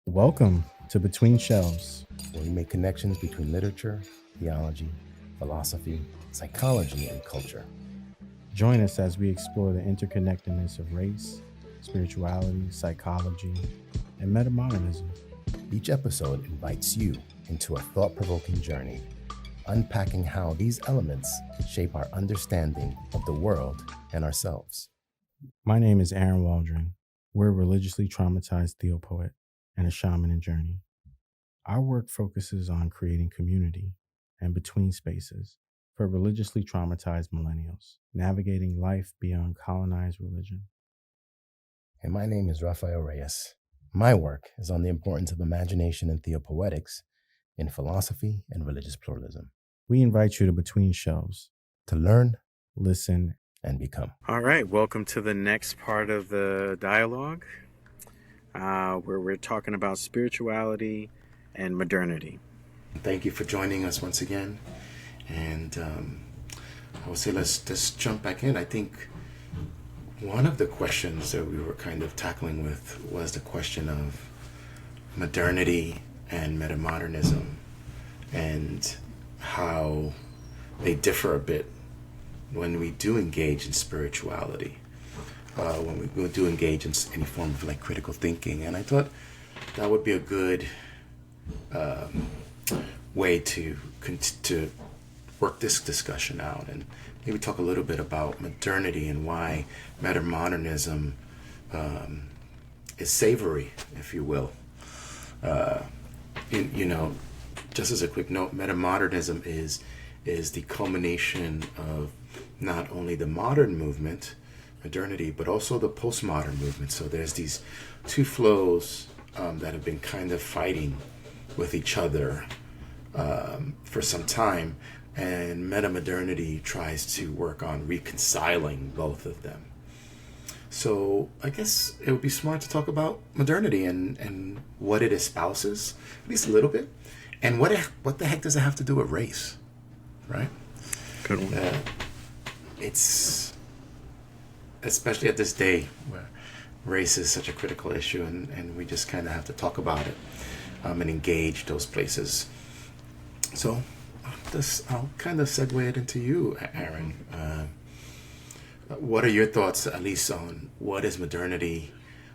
Welcome to Between Shelves. where we make connections between literature, theology, philosophy, psychology, and culture. Join us as we explore the interconnectedness of race, spirituality, psychology, and meta-modernism. Each episode invites you into a thought-provoking journey, unpacking how these elements shape our understanding of the world and ourselves. My name is Aaron Waldron. We're a religiously traumatized theopoet and a shaman in journey. Our work focuses on creating community and between spaces for religiously traumatized millennials, navigating life beyond colonized religion. And my name is Rafael Reyes. My work is on the importance of imagination and theopoetics in philosophy and religious pluralism. We invite you to Between Shelves To learn, listen, and become. All right, welcome to the next part of the dialogue, where we're talking about spirituality and modernity. Thank you for joining us once again. And I would say let's jump back in. I think one of the questions that we were kind of tackling with was the question of modernity and meta-modernism and how they differ a bit when we do engage in spirituality, when we do engage in any form of like critical thinking. And I thought that would be a good way to work this discussion out and maybe talk a little bit about modernity and why meta-modernism is savory, if you will. Just as a quick note, meta-modernism is the culmination of not only the modern movement, modernity, but also the postmodern movement. So there's these two flows that have been kind of fighting with each other for some time, and meta-modernity tries to work on reconciling both of them. So I guess it would be smart to talk about modernity and what it espouses, at least a little bit, and what the heck does it have to do with race, right? Good one. It's especially at this day where race is such a critical issue, and we just kind of have to talk about it and engage those places. So I'll kind of segue it into you, Aaron. What are your thoughts, at least, on what is modernity?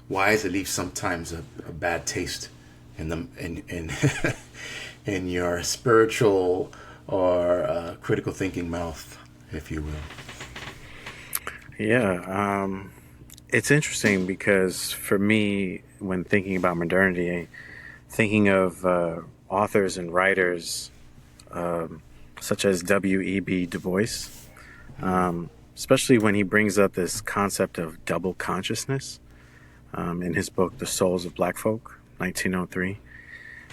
Why does it leave sometimes a bad taste in in your spiritual or critical thinking mouth, if you will? Yeah, it's interesting because for me, when thinking about modernity, thinking of authors and writers such as W.E.B. Du Bois, especially when he brings up this concept of double consciousness in his book, The Souls of Black Folk, 1903.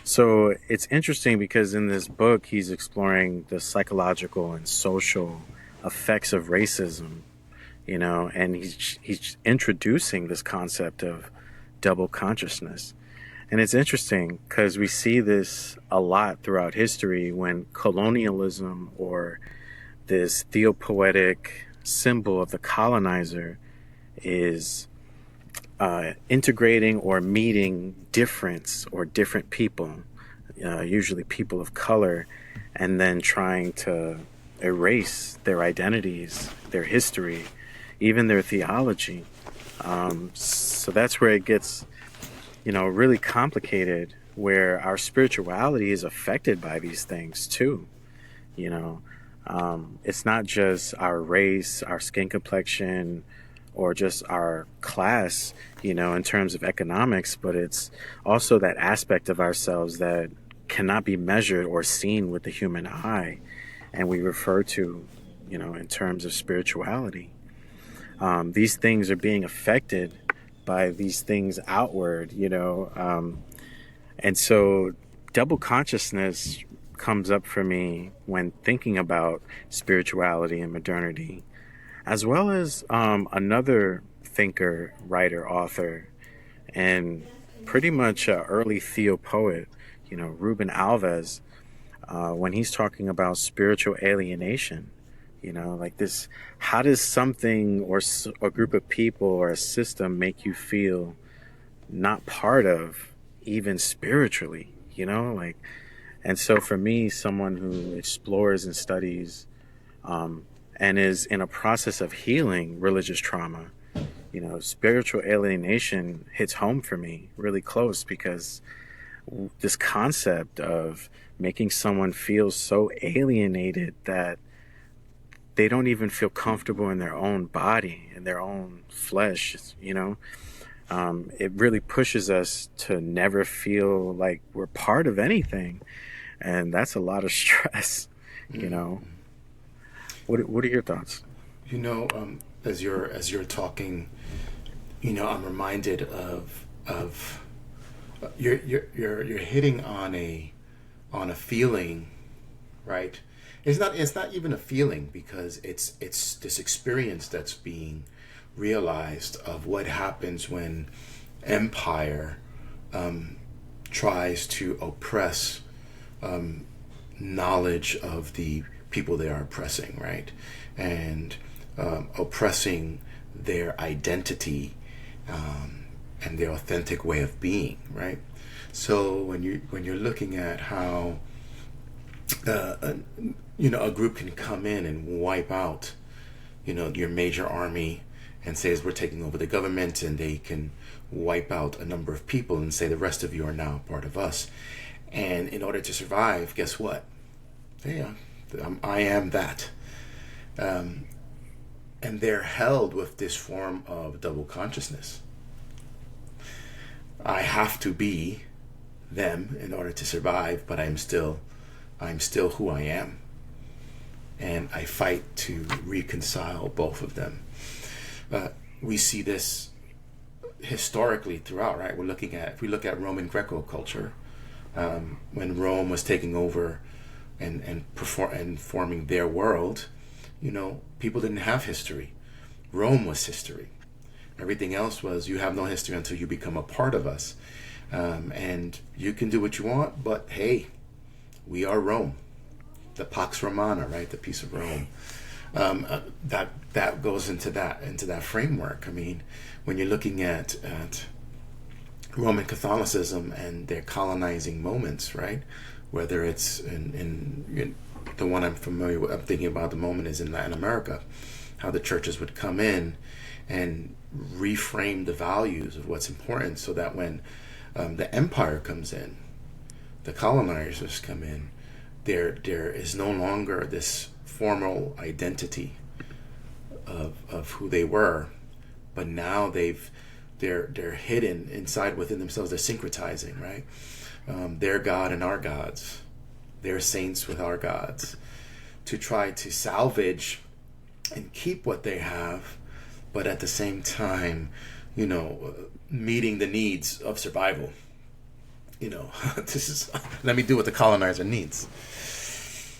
So it's interesting because in this book, he's exploring the psychological and social effects of racism, and he's introducing this concept of double consciousness. And it's interesting because we see this a lot throughout history when colonialism or this theopoetic symbol of the colonizer is integrating or meeting difference or different people, usually people of color, and then trying to erase their identities, their history, even their theology. So that's where it gets really complicated, where our spirituality is affected by these things too. It's not just our race, our skin complexion, or just our class, in terms of economics, but it's also that aspect of ourselves that cannot be measured or seen with the human eye. And we refer to, in terms of spirituality. These things are being affected by these things outward, and so double consciousness comes up for me when thinking about spirituality and modernity, as well as another thinker, writer, author, and pretty much an early theopoet, Ruben Alves, when he's talking about spiritual alienation. Like this, how does something or a group of people or a system make you feel not part of, even spiritually, like, and so for me, someone who explores and studies and is in a process of healing religious trauma, spiritual alienation hits home for me really close, because this concept of making someone feel so alienated that they don't even feel comfortable in their own body, in their own flesh, it really pushes us to never feel like we're part of anything. And that's a lot of stress, you know. What are your thoughts? As you're talking, I'm reminded of you're hitting on a feeling, right? It's not even a feeling, because it's this experience that's being realized of what happens when empire tries to oppress knowledge of the people they are oppressing, right? And oppressing their identity and their authentic way of being, right? So when you're looking at how a group can come in and wipe out your major army and says we're taking over the government, and they can wipe out a number of people and say the rest of you are now part of us. And in order to survive, guess what? Yeah, I am that. And they're held with this form of double consciousness. I have to be them in order to survive, but I'm still who I am. And I fight to reconcile both of them. We see this historically throughout, right? If we look at Roman Greco culture, when Rome was taking over and forming their world, people didn't have history. Rome was history. Everything else was, you have no history until you become a part of us. And you can do what you want, but hey, we are Rome. The Pax Romana, right? The peace of Rome. That goes into that framework. I mean, when you're looking at Roman Catholicism and their colonizing moments, right? Whether it's in the one I'm familiar with, I'm thinking about the moment is in Latin America, how the churches would come in and reframe the values of what's important, so that when the empire comes in, the colonizers come in, there is no longer this formal identity of who they were, but now they're hidden inside within themselves. They're syncretizing, right? Their God and our gods, their saints with our gods, to try to salvage and keep what they have, but at the same time, meeting the needs of survival. Let me do what the colonizer needs.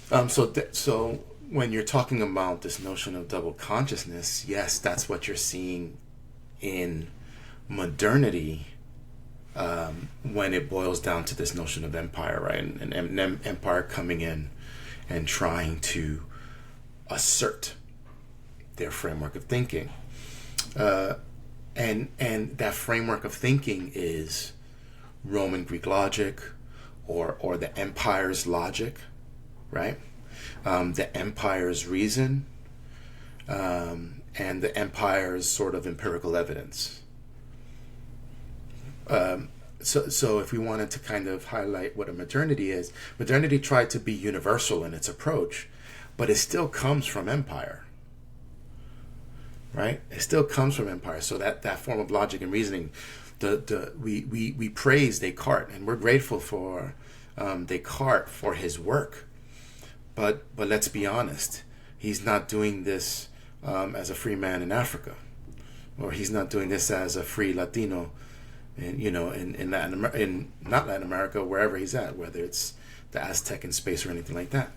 So when you're talking about this notion of double consciousness, yes, that's what you're seeing in modernity, when it boils down to this notion of empire, right? And empire coming in and trying to assert their framework of thinking. And that framework of thinking is Roman Greek logic, or the empire's logic, right? The empire's reason, and the empire's sort of empirical evidence. So if we wanted to kind of highlight what a modernity is, modernity tried to be universal in its approach, but it still comes from empire, right? It still comes from empire. So that form of logic and reasoning, we praise Descartes, and we're grateful for Descartes for his work. But let's be honest, he's not doing this as a free man in Africa, or he's not doing this as a free Latino, in not Latin America, wherever he's at, whether it's the Aztec in space or anything like that.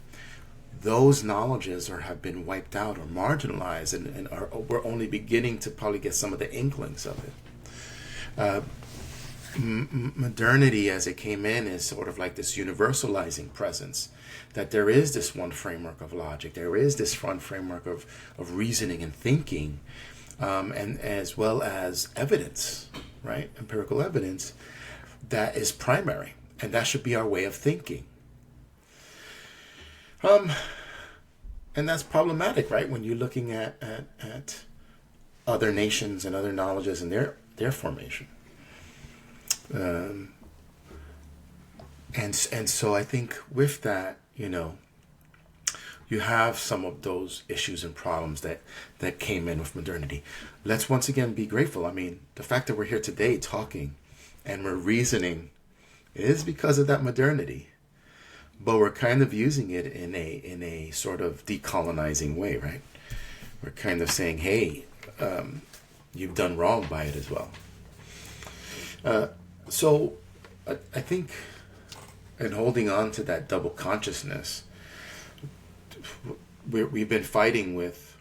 Those knowledges have been wiped out or marginalized, and we're only beginning to probably get some of the inklings of it. Modernity, as it came in, is sort of like this universalizing presence, that there is this one framework of logic, there is this one framework of reasoning and thinking, and as well as evidence, right? Empirical evidence. that is primary, and that should be our way of thinking. And that's problematic, right? When you're looking at other nations and other knowledges and their formation. And so I think with that, you have some of those issues and problems that came in with modernity. Let's once again be grateful. I mean, the fact that we're here today talking and we're reasoning is because of that modernity. But we're kind of using it in a sort of decolonizing way, right? We're kind of saying, hey, you've done wrong by it as well. So I think in holding on to that double consciousness, we've been fighting with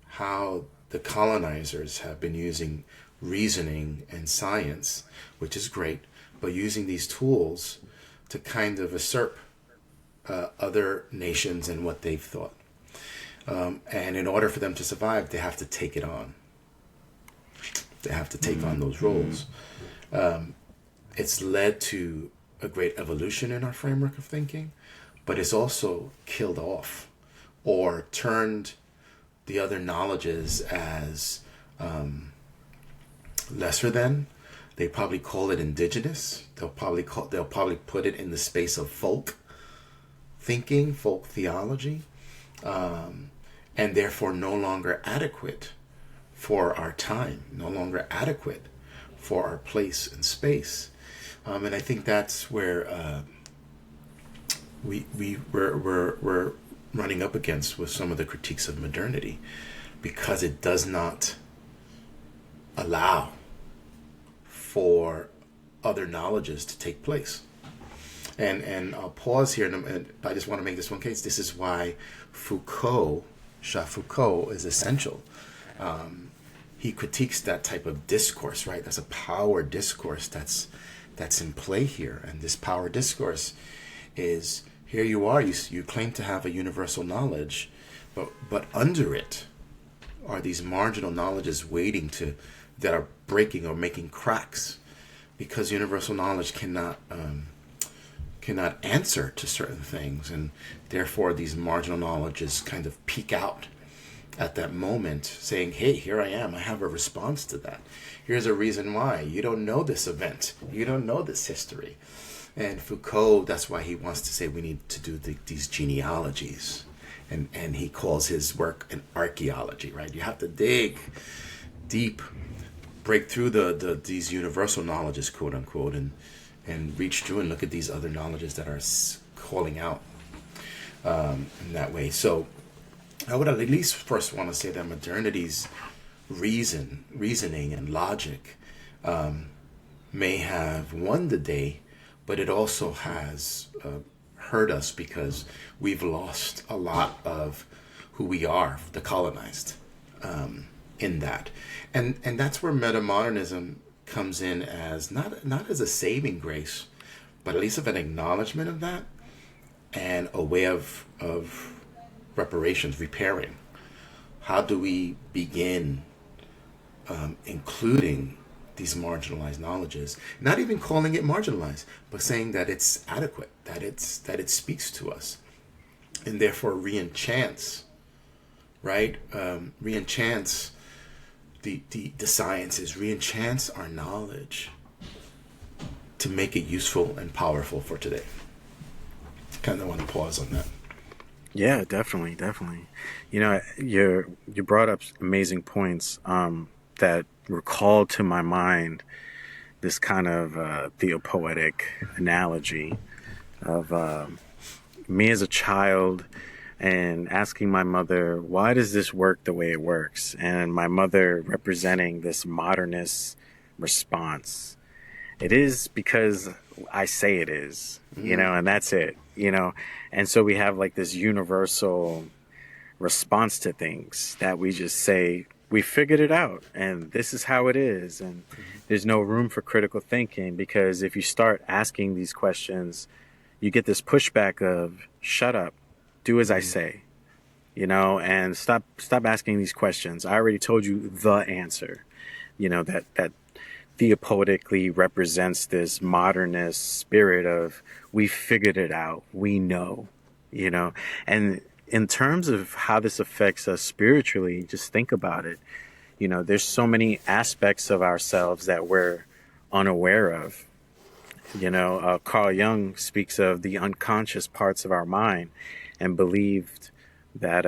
how the colonizers have been using reasoning and science, which is great, but using these tools to kind of usurp other nations and what they've thought. And in order for them to survive, they have to take it on. They have to take on those roles. It's led to a great evolution in our framework of thinking, but it's also killed off or turned the other knowledges as lesser than. They probably call it indigenous. They'll probably put it in the space of folk thinking, folk theology, and therefore no longer adequate for our time, no longer adequate for our place and space. And I think that's where we're running up against with some of the critiques of modernity, because it does not allow for other knowledges to take place. And I'll pause here, and I just want to make this one case. This is why Charles Foucault is essential. He critiques that type of discourse, right? That's a power discourse that's in play here. And this power discourse is, here you are, you claim to have a universal knowledge, but under it are these marginal knowledges that are breaking or making cracks, because universal knowledge cannot answer to certain things, and therefore these marginal knowledges kind of peak out at that moment, saying, hey, here I am, I have a response to that. Here's a reason why. You don't know this event. You don't know this history. And Foucault, that's why he wants to say we need to do these genealogies. And he calls his work an archaeology, right? You have to dig deep, break through these universal knowledges, quote unquote, and reach through and look at these other knowledges that are calling out in that way. So I would at least first want to say that modernity's reasoning and logic may have won the day, but it also has hurt us, because we've lost a lot of who we are, the colonized, in that. And that's where meta-modernism comes in as not as a saving grace, but at least of an acknowledgement of that, and a way of reparations, repairing. How do we begin including these marginalized knowledges, not even calling it marginalized, but saying that it's adequate, that it speaks to us, and therefore re-enchants, right? Re-enchants the sciences, re-enchants our knowledge to make it useful and powerful for today. Kind of want to pause on that. Yeah, definitely. You brought up amazing points that recalled to my mind this kind of theopoetic analogy of me as a child and asking my mother, why does this work the way it works? And my mother representing this modernist response. It is because I say it is, and that's it, And so we have like this universal response to things that we just say, we figured it out and this is how it is. And there's no room for critical thinking, because if you start asking these questions, you get this pushback of shut up, do as I say, and stop asking these questions. I already told you the answer, that theopoetically represents this modernist spirit of we figured it out, we know, you know. And in terms of how this affects us spiritually, just think about it. You know, there's so many aspects of ourselves that we're unaware of. You know, Carl Jung speaks of the unconscious parts of our mind and believed that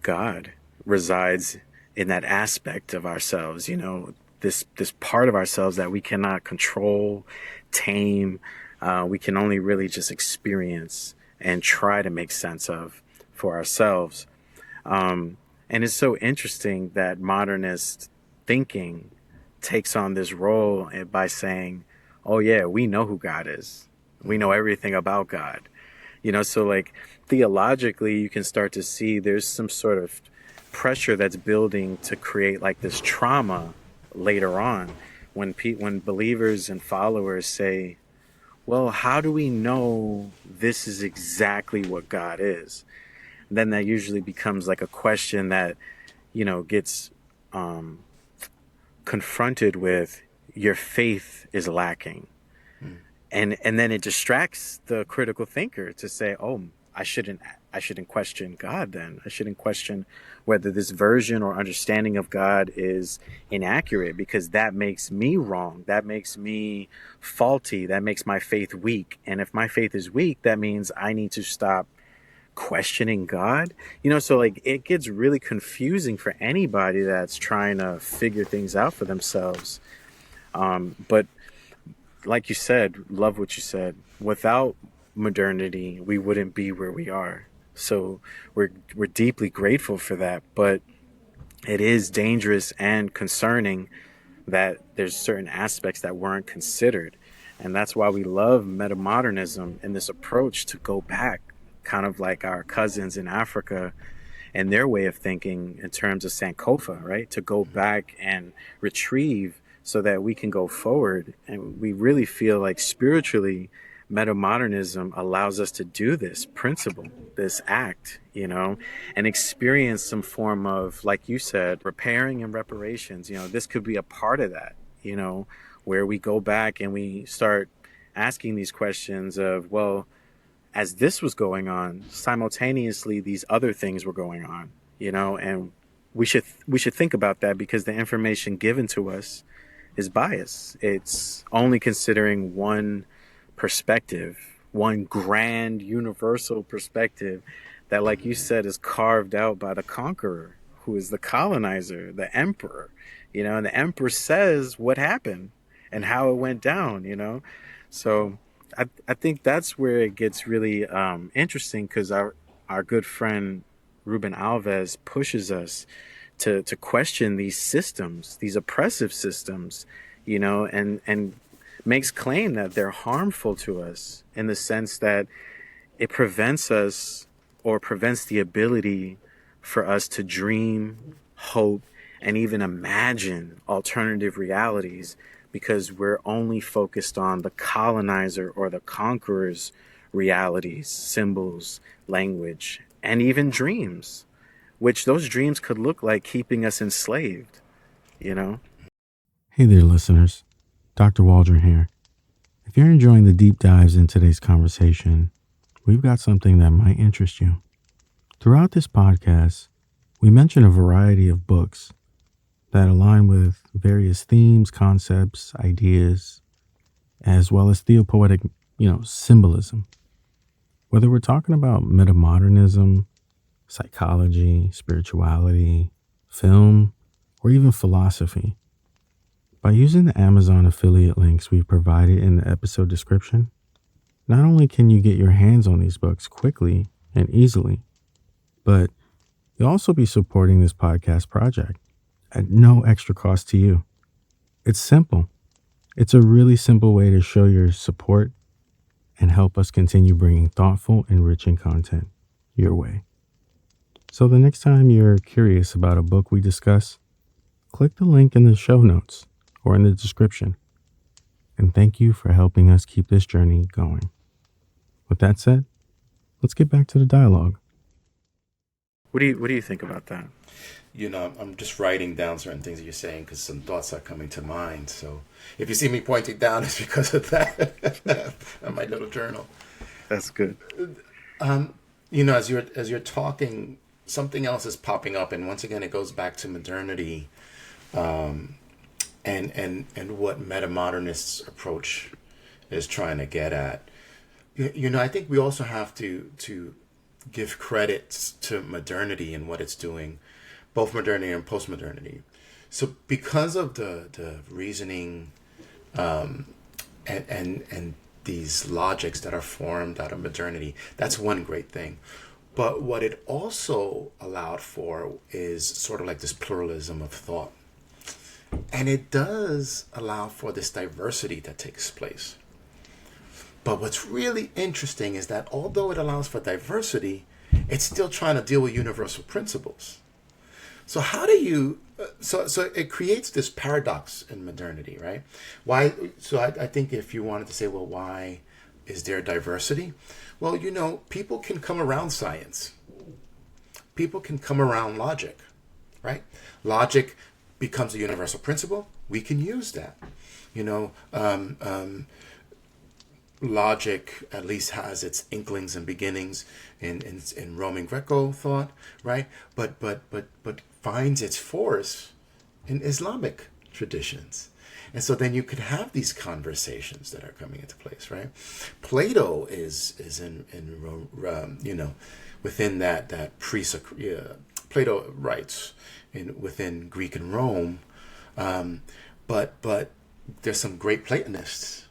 God resides in that aspect of ourselves, you know, this part of ourselves that we cannot control, tame, we can only really just experience and try to make sense of for ourselves. And it's so interesting that modernist thinking takes on this role by saying, oh, yeah, we know who God is. We know everything about God. You know, so like theologically, you can start to see there's some sort of pressure that's building to create like this trauma later on when believers and followers say, well, how do we know this is exactly what God is? Then that usually becomes like a question that, you know, gets confronted with your faith is lacking. And then it distracts the critical thinker to say, oh, I shouldn't question God then. I shouldn't question whether this version or understanding of God is inaccurate, because that makes me wrong. That makes me faulty. That makes my faith weak. And if my faith is weak, that means I need to stop questioning God. You know, so like it gets really confusing for anybody that's trying to figure things out for themselves. But like you said, love what you said. Without modernity, we wouldn't be where we are. So we're deeply grateful for that. But it is dangerous and concerning that there's certain aspects that weren't considered. And that's why we love meta-modernism and this approach to go back, kind of like our cousins in Africa and their way of thinking in terms of Sankofa, right? To go back and retrieve so that we can go forward. And we really feel like spiritually, meta-modernism allows us to do this principle, this act, you know, and experience some form of, like you said, repairing and reparations. You know, this could be a part of that, you know, where we go back and we start asking these questions of, well, as this was going on, simultaneously these other things were going on, you know, and we should think about that, because the information given to us is biased. It's only considering one perspective, one grand universal perspective that, like you said, is carved out by the conqueror, who is the colonizer, the emperor, you know, and the emperor says what happened and how it went down, you know. So I think that's where it gets really interesting, because our good friend Ruben Alves pushes us to question these systems, these oppressive systems, you know, and makes claim that they're harmful to us in the sense that it prevents us, or prevents the ability for us to dream, hope, and even imagine alternative realities, because we're only focused on the colonizer or the conqueror's realities, symbols, language, and even dreams, which those dreams could look like keeping us enslaved, you know? Hey there, listeners. Dr. Waldron here. If you're enjoying the deep dives in today's conversation, we've got something that might interest you. Throughout this podcast, we mention a variety of books that align with various themes, concepts, ideas, as well as theopoetic, symbolism. Whether we're talking about meta-modernism, psychology, spirituality, film, or even philosophy, by using the Amazon affiliate links we've provided in the episode description, not only can you get your hands on these books quickly and easily, but you'll also be supporting this podcast project at no extra cost to you. It's simple. It's a really simple way to show your support and help us continue bringing thoughtful, enriching content your way. So the next time you're curious about a book we discuss, click the link in the show notes or in the description. And thank you for helping us keep this journey going. With that said, let's get back to the dialogue. What do you think about that? I'm just writing down certain things that you're saying because some thoughts are coming to mind. So if you see me pointing down, it's because of that on my little journal. That's good. As you're talking, something else is popping up, and once again, it goes back to modernity, and what meta-modernists approach is trying to get at. I think we also have to give credit to modernity and what it's doing, both modernity and post-modernity. So because of the reasoning, and these logics that are formed out of modernity, that's one great thing. But what it also allowed for is sort of like this pluralism of thought. And it does allow for this diversity that takes place. But what's really interesting is that although it allows for diversity, it's still trying to deal with universal principles. So how do you? So it creates this paradox in modernity, right? Why? So I think if you wanted to say, well, why is there diversity? Well, people can come around science. People can come around logic, right? Logic becomes a universal principle. We can use that. You know, logic at least has its inklings and beginnings in Roman Greco thought, right? But finds its force in Islamic traditions. And so then you could have these conversations that are coming into place, right? Plato is within that Plato writes within Greek and Rome, but there's some great Platonists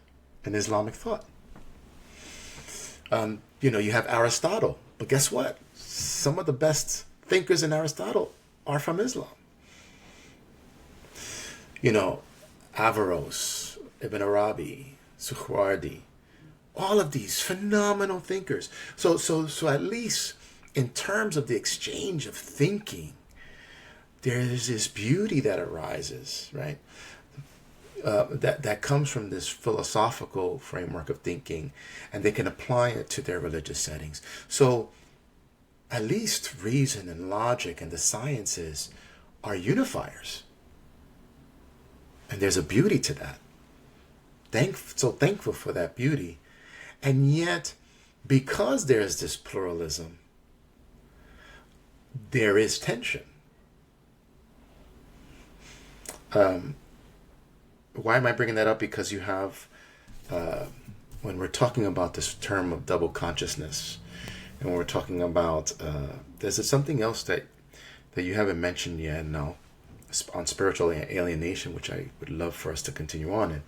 in Islamic thought. You have Aristotle, but guess what? Some of the best thinkers in Aristotle are from Islam. Averroes, Ibn Arabi, Sukhwardi, all of these phenomenal thinkers. So at least in terms of the exchange of thinking, there is this beauty that arises, right? That comes from this philosophical framework of thinking, and they can apply it to their religious settings. So at least reason and logic and the sciences are unifiers. And there's a beauty to that. So thankful for that beauty. And yet, because there's this pluralism, there is tension. Why am I bringing that up? Because you have, when we're talking about this term of double consciousness, and we're talking about, there's something else that you haven't mentioned yet now on spiritual alienation, which I would love for us to continue on in.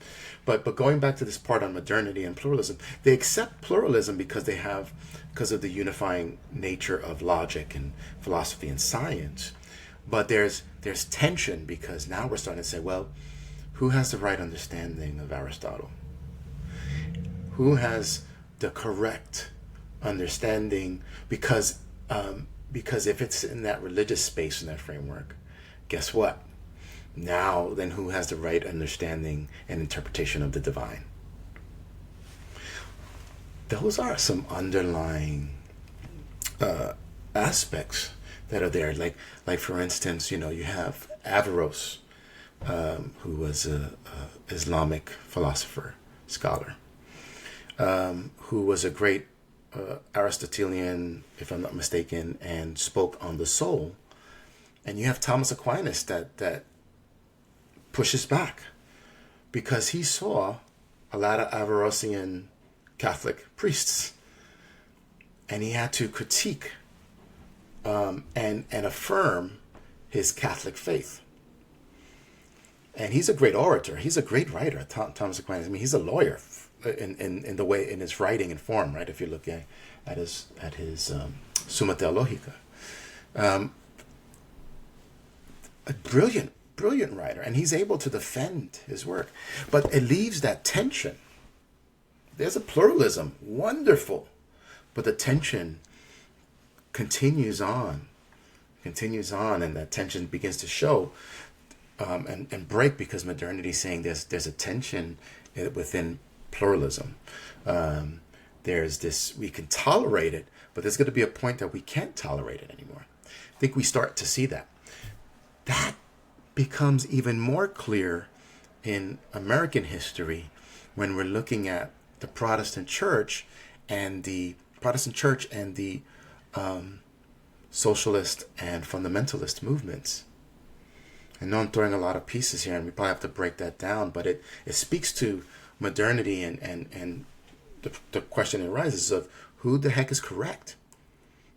But going back to this part on modernity and pluralism, they accept pluralism because of the unifying nature of logic and philosophy and science. But there's tension because now we're starting to say, well, who has the right understanding of Aristotle? Who has the correct understanding? Because if it's in that religious space, in that framework, guess what? Now, then who has the right understanding and interpretation of the divine? Those are some underlying aspects that are there. Like for instance, you have Averroes, who was a Islamic philosopher, scholar, who was a great Aristotelian, if I'm not mistaken, and spoke on the soul. And you have Thomas Aquinas that pushes back because he saw a lot of Averroesian Catholic priests, and he had to critique and affirm his Catholic faith. And he's a great orator. He's a great writer, Thomas Aquinas. I mean, he's a lawyer in the way, in his writing and form, right? If you look at his Summa Theologica, a brilliant writer, and he's able to defend his work. But it leaves that tension. There's a pluralism, wonderful, but the tension continues on, and that tension begins to show and break because modernity is saying there's a tension within pluralism. There's this, we can tolerate it, but there's going to be a point that we can't tolerate it anymore. I think we start to see that. That becomes even more clear in American history when we're looking at the Protestant church and the socialist and fundamentalist movements. I know I'm throwing a lot of pieces here, and we probably have to break that down, but it speaks to modernity and the question arises of who the heck is correct.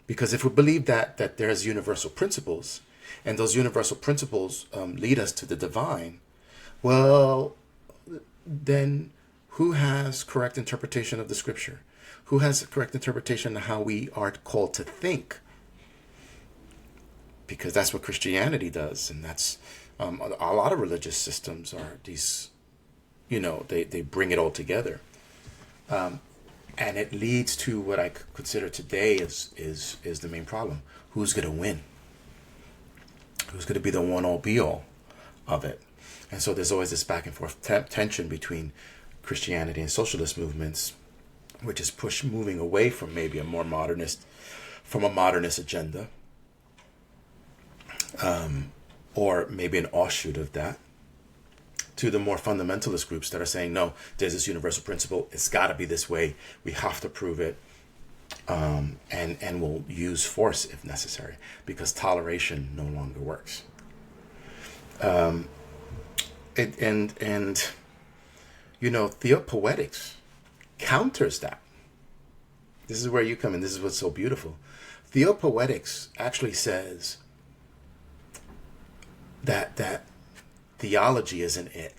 Because if we believe that there's universal principles, and those universal principles lead us to the divine, well, then who has correct interpretation of the scripture? Who has correct interpretation of how we are called to think? Because that's what Christianity does, and that's a lot of religious systems are these, they bring it all together. And it leads to what I consider today is the main problem. Who's going to win? Who's going to be the one-all be-all of it? And so there's always this back and forth tension between Christianity and socialist movements, which is moving away from maybe a modernist agenda, or maybe an offshoot of that, to the more fundamentalist groups that are saying, no, there's this universal principle. It's got to be this way. We have to prove it. And we'll use force if necessary, because toleration no longer works. Theopoetics counters that. This is where you come in. This is what's so beautiful. Theopoetics actually says that theology isn't it,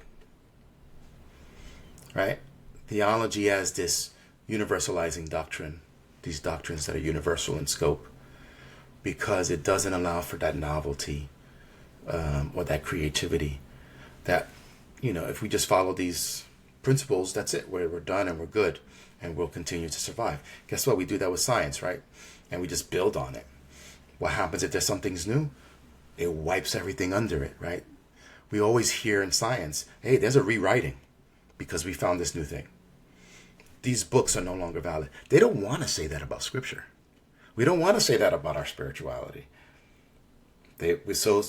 right? Theology as this universalizing doctrine, these doctrines that are universal in scope, because it doesn't allow for that novelty or that creativity. That, if we just follow these principles, that's it. We're done and we're good, and we'll continue to survive. Guess what? We do that with science, right? And we just build on it. What happens if there's something's new? It wipes everything under it, right? We always hear in science, hey, there's a rewriting because we found this new thing. These books are no longer valid. They don't want to say that about scripture. We don't want to say that about our spirituality. So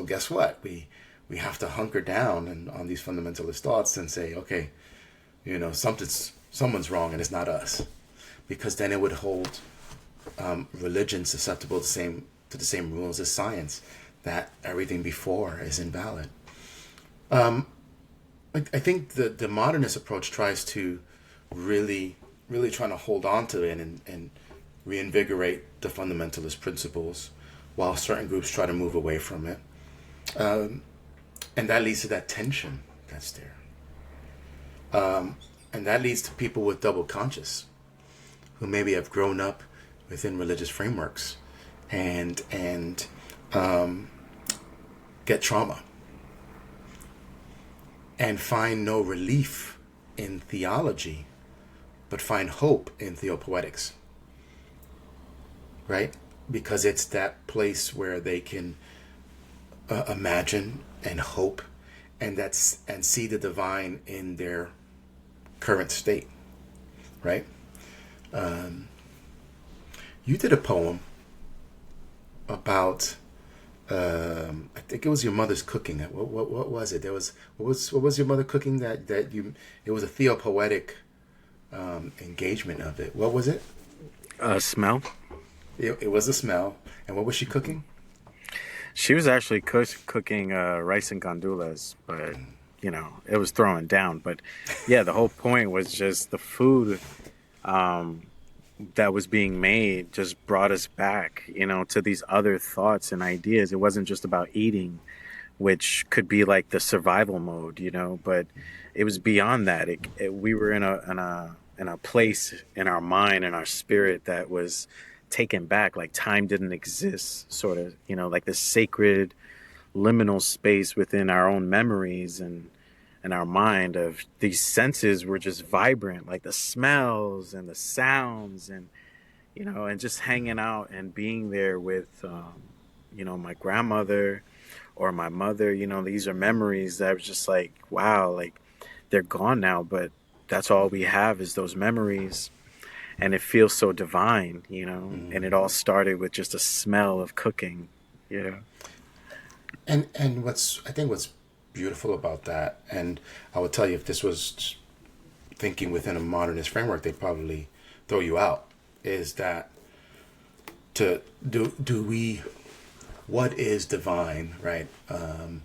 guess what? We have to hunker down on these fundamentalist thoughts and say, okay, someone's wrong and it's not us, because then it would hold religion susceptible to the same rules as science, that everything before is invalid. I think the modernist approach tries to really trying to hold on to it and reinvigorate the fundamentalist principles, while certain groups try to move away from it. And that leads to that tension that's there. And that leads to people with double conscience, who maybe have grown up within religious frameworks and get trauma and find no relief in theology, but find hope in theopoetics, right? Because it's that place where they can imagine and hope and see the divine in their current state, right? You did a poem about I think it was your mother's cooking. What was it? What was your mother cooking that you? It was a theopoetic engagement of it. What was it? Smell. It was a smell. And what was she cooking? She was actually cooking rice and gandules, but it was throwing down. But yeah, the whole point was just the food that was being made just brought us back, to these other thoughts and ideas. It wasn't just about eating, which could be like the survival mode, but it was beyond that. We were in a place in our mind and our spirit that was taken back, like time didn't exist, sort of, like this sacred liminal space within our own memories and our mind of these senses were just vibrant, like the smells and the sounds and and just hanging out and being there with my grandmother or my mother. These are memories that was just like, wow, like they're gone now, but that's all we have is those memories. and it feels so divine, you know. And it all started with just a smell of cooking, you know. And what's beautiful about that, and I would tell you, if this was thinking within a modernist framework, they'd probably throw you out, is that to do we what is divine, right? And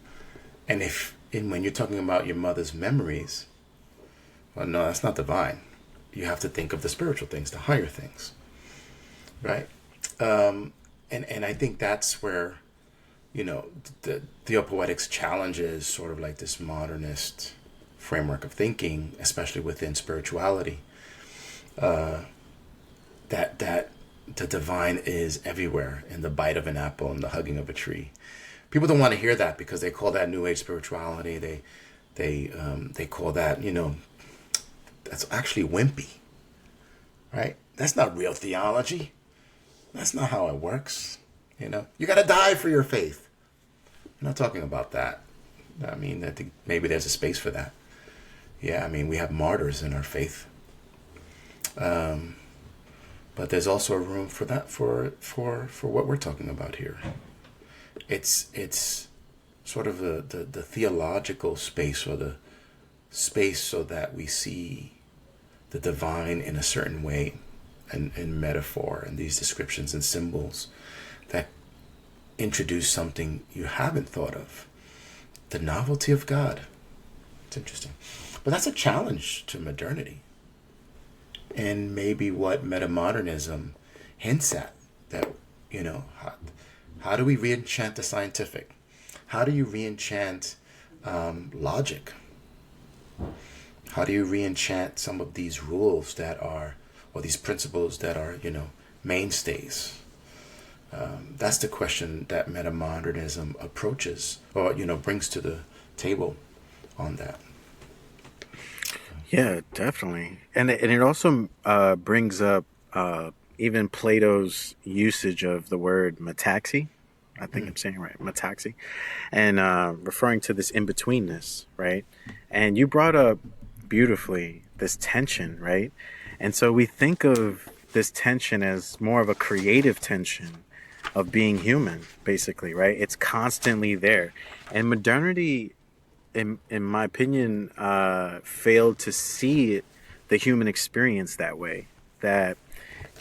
when you're talking about your mother's memories, well, no, that's not divine. You have to think of the spiritual things, the higher things, right? And I think that's where, the theopoetics challenges sort of like this modernist framework of thinking, especially within spirituality. That the divine is everywhere, in the bite of an apple and the hugging of a tree. People don't want to hear that because they call that New Age spirituality. They call that, that's actually wimpy, right? That's not real theology. That's not how it works. You got to die for your faith. I'm not talking about that. I mean, I think maybe there's a space for that. Yeah, I mean, we have martyrs in our faith. But there's also room for that for what we're talking about here. It's sort of the theological space, or the space so that we see the divine in a certain way, and in metaphor and these descriptions and symbols that introduce something you haven't thought of. The novelty of God. It's interesting. But that's a challenge to modernity. And maybe what meta-modernism hints at, that, how do we re-enchant the scientific? How do you re-enchant logic? How do you re-enchant some of these rules or these principles that are, mainstays? That's the question that meta-modernism approaches, or, brings to the table on that. Yeah, definitely. And it also brings up even Plato's usage of the word metaxy. I think I'm saying it right, metaxy, and referring to this in-betweenness, right? And you brought up beautifully this tension, right? And so we think of this tension as more of a creative tension of being human, basically, right? It's constantly there. And modernity, in my opinion, failed to see the human experience that way. That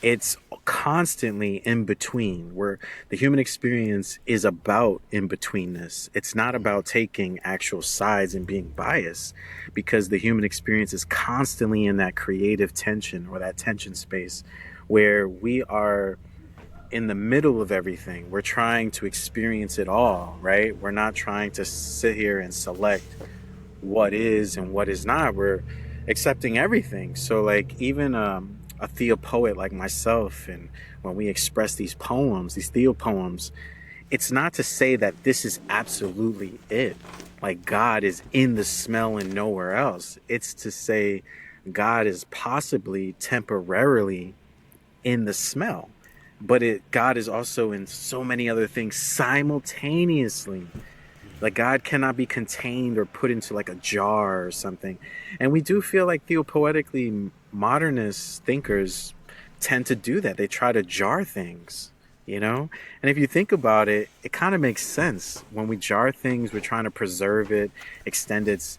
it's constantly in between, where the human experience is about in betweenness. It's not about taking actual sides and being biased, because the human experience is constantly in that creative tension, or that tension space, where we are in the middle of everything. We're trying to experience it all, right? We're not trying to sit here and select what is and what is not. We're accepting everything. So like even a theopoet like myself, and when we express these poems, these theopoems, it's not to say that this is absolutely it. Like God is in the smell and nowhere else. It's to say God is possibly temporarily in the smell, but God is also in so many other things simultaneously. Like God cannot be contained or put into like a jar or something. And we do feel like theopoetically modernist thinkers tend to do that. They try to jar things, you know? And if you think about it, it kind of makes sense. When we jar things, we're trying to preserve it, extend its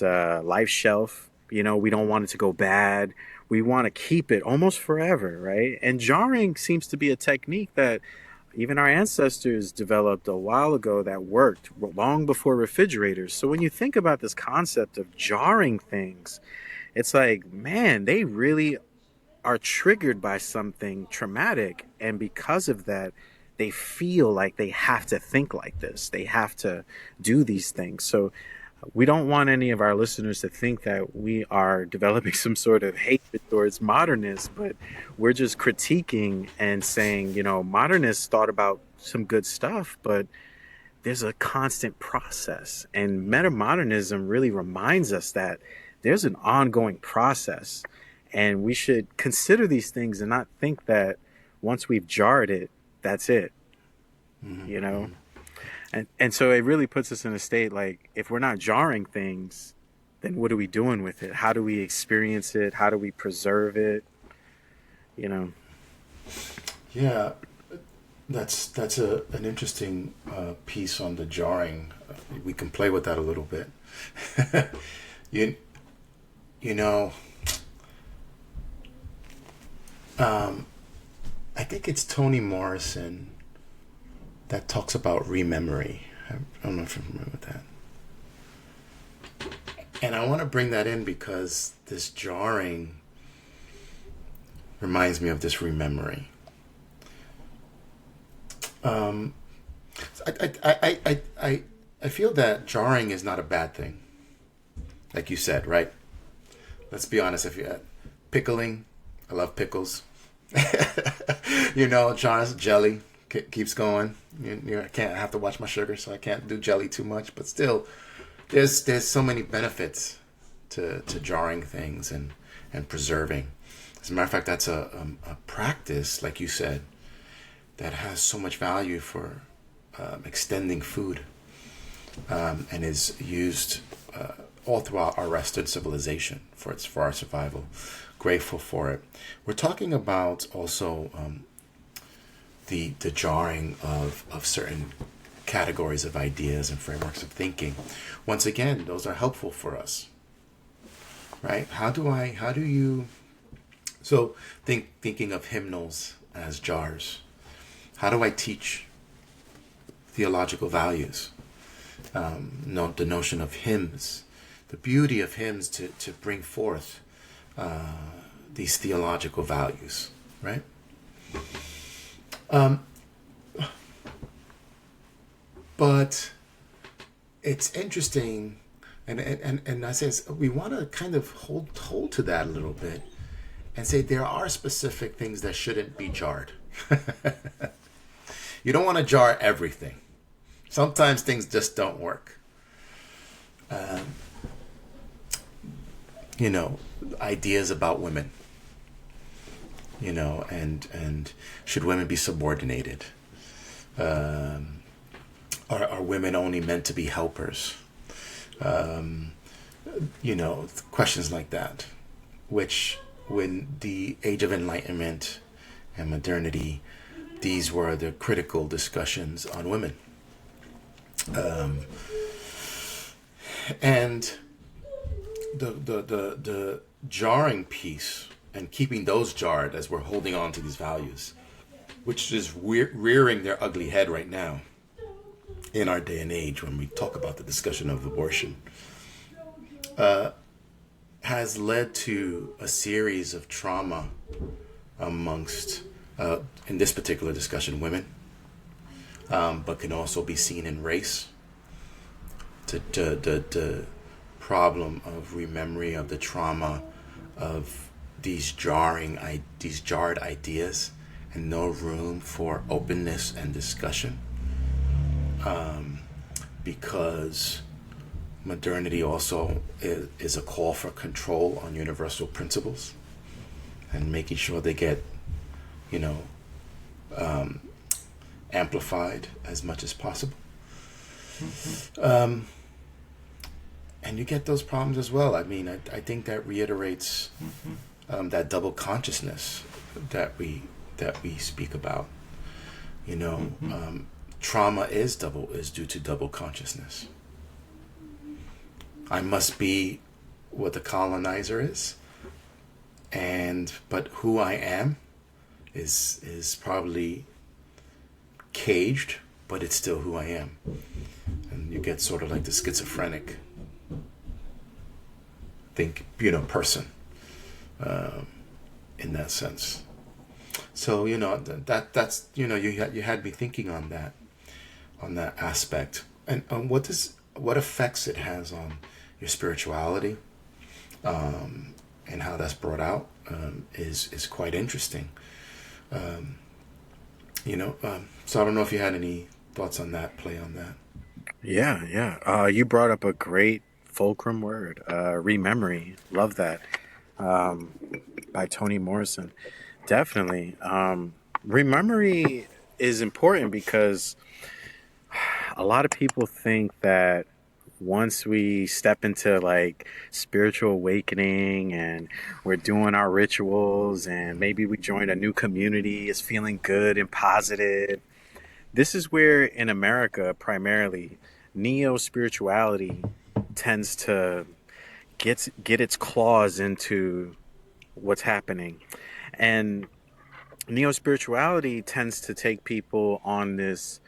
life shelf. You know, we don't want it to go bad. We want to keep it almost forever, right? And jarring seems to be a technique that even our ancestors developed a while ago, that worked long before refrigerators. So when you think about this concept of jarring things, it's like, man, they really are triggered by something traumatic. And because of that, they feel like they have to think like this. They have to do these things. So we don't want any of our listeners to think that we are developing some sort of hatred towards modernists, but we're just critiquing and saying, you know, modernists thought about some good stuff, but there's a constant process. And meta-modernism really reminds us that there's an ongoing process. And we should consider these things and not think that once we've jarred it, that's it, you know? And so it really puts us in a state like, if we're not jarring things, then what are we doing with it? How do we experience it? How do we preserve it? you know. Yeah, that's an interesting piece on the jarring. We can play with that a little bit. you you know, um, I think it's Toni Morrison that talks about rememory. I don't know if you're familiar with that. And I want to bring that in because this jarring reminds me of this rememory. Um, I feel that jarring is not a bad thing, like you said, right? Let's be honest. If you pickling, I love pickles. John's jelly keeps going. I can't. I have to watch my sugar, so I can't do jelly too much. But still, there's so many benefits to jarring things and preserving. As a matter of fact, that's a practice, like you said, that has so much value for extending food, and is used all throughout our Western civilization for our survival. Grateful for it. We're talking about also the jarring of certain categories of ideas and frameworks of thinking. Once again, those are helpful for us, right? How do you so thinking of hymnals as jars? How do I teach theological values? The notion of hymns, the beauty of hymns to bring forth these theological values, right? But it's interesting, and I says we want to kind of hold to that a little bit, and say there are specific things that shouldn't be jarred. You don't want to jar everything. Sometimes things just don't work. Ideas about women. And should women be subordinated? Are women only meant to be helpers? Questions like that, which when the Age of Enlightenment and modernity, these were the critical discussions on women. And the jarring piece and keeping those jarred as we're holding on to these values, which is rearing their ugly head right now in our day and age when we talk about the discussion of abortion, has led to a series of trauma amongst, in this particular discussion, women, but can also be seen in race. The problem of rememory of the trauma of these jarred ideas and no room for openness and discussion, because modernity also is a call for control on universal principles and making sure they get amplified as much as possible. And you get those problems as well. I mean, I think that reiterates that double consciousness that we speak about. Trauma is due to double consciousness. I must be what the colonizer is, but who I am is probably caged, but it's still who I am. And you get sort of like the schizophrenic person in that sense. So that's you had me thinking on that aspect, and what effects it has on your spirituality, and how that's brought out is quite interesting. So I don't know if you had any thoughts on that, play on that. Yeah. You brought up a great fulcrum word, rememory. Love that. By Toni Morrison. Definitely. Rememory is important because a lot of people think that once we step into like spiritual awakening and we're doing our rituals and maybe we join a new community, is feeling good and positive. This is where in America, primarily, neo spirituality tends to get its claws into what's happening. And neo spirituality tends to take people on this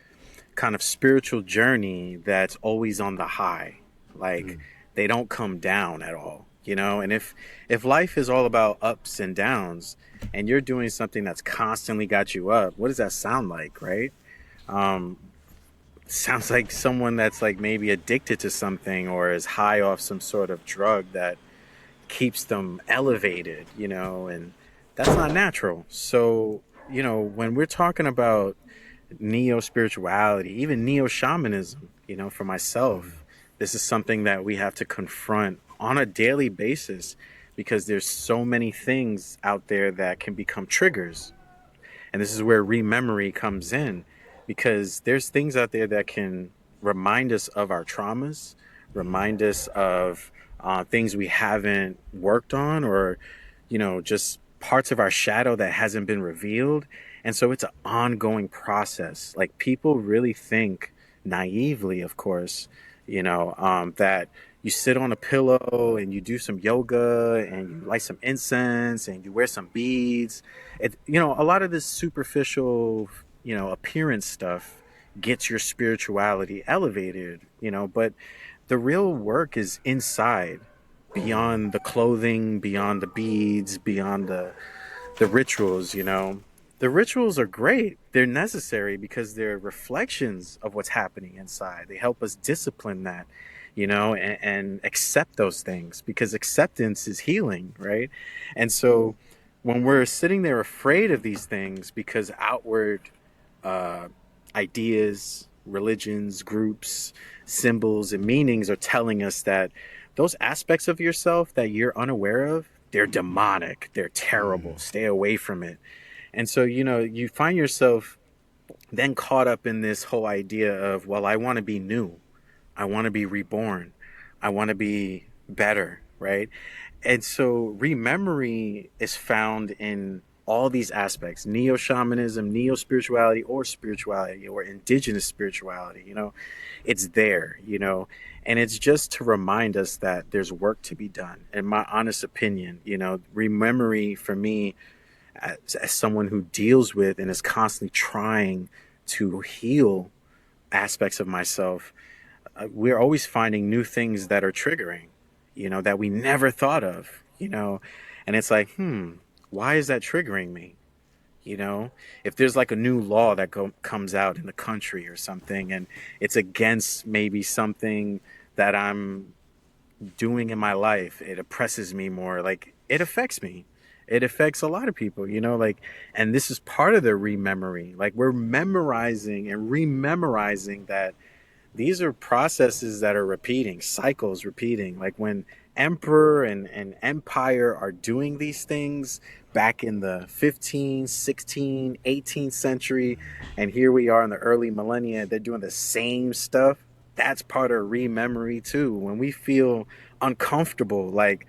kind of spiritual journey that's always on the high. Like they don't come down at all, you know? And if life is all about ups and downs and you're doing something that's constantly got you up, what does that sound like, right? Um Sounds like someone that's like maybe addicted to something or is high off some sort of drug that keeps them elevated, you know, and that's not natural. So, you know, when we're talking about neo spirituality, even neo shamanism, you know, for myself, this is something that we have to confront on a daily basis because there's so many things out there that can become triggers. And this is where rememory comes in because there's things out there that can remind us of our traumas, remind us of things we haven't worked on, or, you know, just parts of our shadow that hasn't been revealed. And so it's an ongoing process. Like people really think naively, of course, you know, that you sit on a pillow and you do some yoga and you light some incense and you wear some beads. It, you know, a lot of this superficial, you know, appearance stuff gets your spirituality elevated, you know, but the real work is inside, beyond the clothing, beyond the beads, beyond the rituals, you know. The rituals are great. They're necessary because they're reflections of what's happening inside. They help us discipline that, you know, and accept those things because acceptance is healing, right? And so when we're sitting there afraid of these things because outward uh, ideas, religions, groups, symbols, and meanings are telling us that those aspects of yourself that you're unaware of, they're demonic, they're terrible, stay away from it. And so, you know, you find yourself then caught up in this whole idea of, well, I want to be new. I want to be reborn. I want to be better, right? And so rememory is found in all these aspects: neo shamanism, neo spirituality, or indigenous spirituality. You know, it's there, you know, and it's just to remind us that there's work to be done. In my honest opinion, you know, rememory for me, as someone who deals with and is constantly trying to heal aspects of myself, we're always finding new things that are triggering, you know, that we never thought of, you know, and it's like, why is that triggering me? You know, if there's like a new law that comes out in the country or something, and it's against maybe something that I'm doing in my life, it oppresses me more. Like it affects me. It affects a lot of people, you know, like, and this is part of the rememory. Like we're memorizing and rememorizing that these are processes that are repeating, cycles repeating. Like when emperor and empire are doing these things back in the 15th, 16th, 18th century, and here we are in the early millennia, they're doing the same stuff. That's part of rememory too. When we feel uncomfortable, like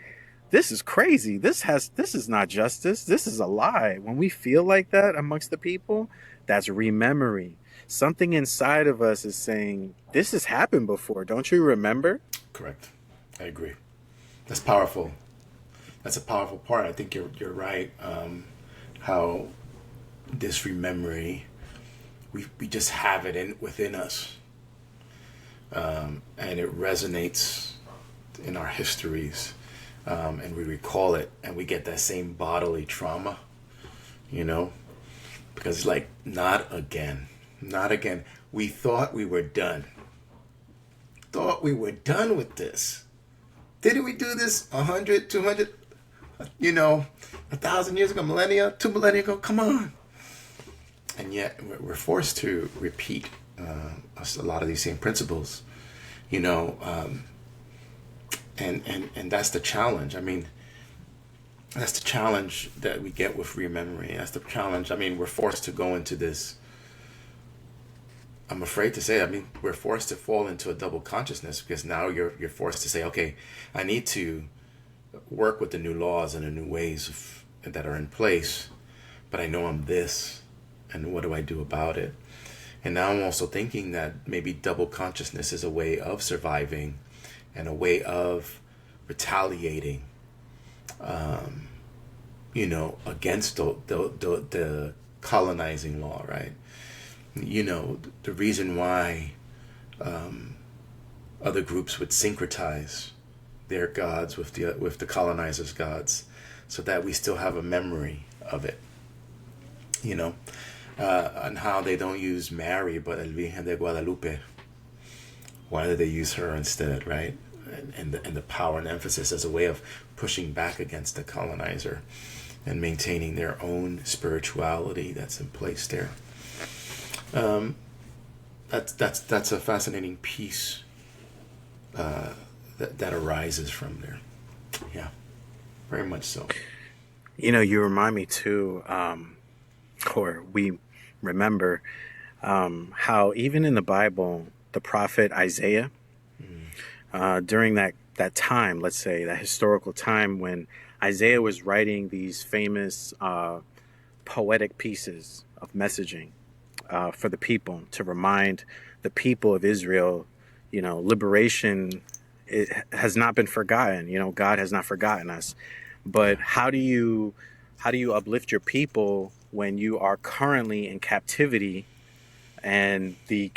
this is crazy. This is not justice. This is a lie. When we feel like that amongst the people, that's rememory. Something inside of us is saying, this has happened before. Don't you remember? Correct. I agree. That's powerful. That's a powerful part. I think you're right. How this rememory, we just have it within us, and it resonates in our histories, and we recall it, and we get that same bodily trauma, you know, because it's like, not again, not again. We thought we were done. Thought we were done with this. Didn't we do this 100, 200, you know, 1,000 years ago, millennia, 2 millennia ago? Come on. And yet we're forced to repeat a lot of these same principles, you know, and that's the challenge. I mean, that's the challenge that we get with remembering. That's the challenge. I mean, we're forced to go into this I'm afraid to say, I mean, we're forced to fall into a double consciousness, because now you're forced to say, okay, I need to work with the new laws and the new ways that are in place, but I know I'm this, and what do I do about it? And now I'm also thinking that maybe double consciousness is a way of surviving and a way of retaliating, against the colonizing law, right? The reason why other groups would syncretize their gods with the colonizers' gods, so that we still have a memory of it, and how they don't use Mary but El Virgen de Guadalupe. Why do they use her instead, right? And the power and emphasis as a way of pushing back against the colonizer and maintaining their own spirituality that's in place there. That's a fascinating piece that arises from there. Yeah, very much so. You remind me too, or we remember how even in the Bible, the prophet Isaiah, during that time, let's say that historical time when Isaiah was writing these famous poetic pieces of messaging for the people, to remind the people of Israel, liberation, it has not been forgotten. God has not forgotten us. But how do you uplift your people when you are currently in captivity, and the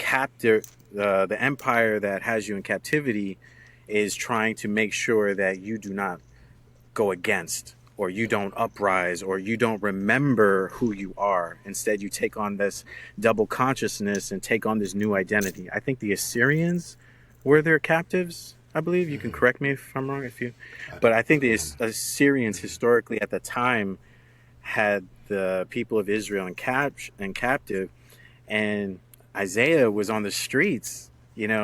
empire that has you in captivity is trying to make sure that you do not go against, or you don't uprise, or you don't remember who you are. Instead, you take on this double consciousness and take on this new identity. I think the Assyrians were their captives, I believe. You can correct me if I'm wrong, but I think the Assyrians historically at the time had the people of Israel in captive, and Isaiah was on the streets,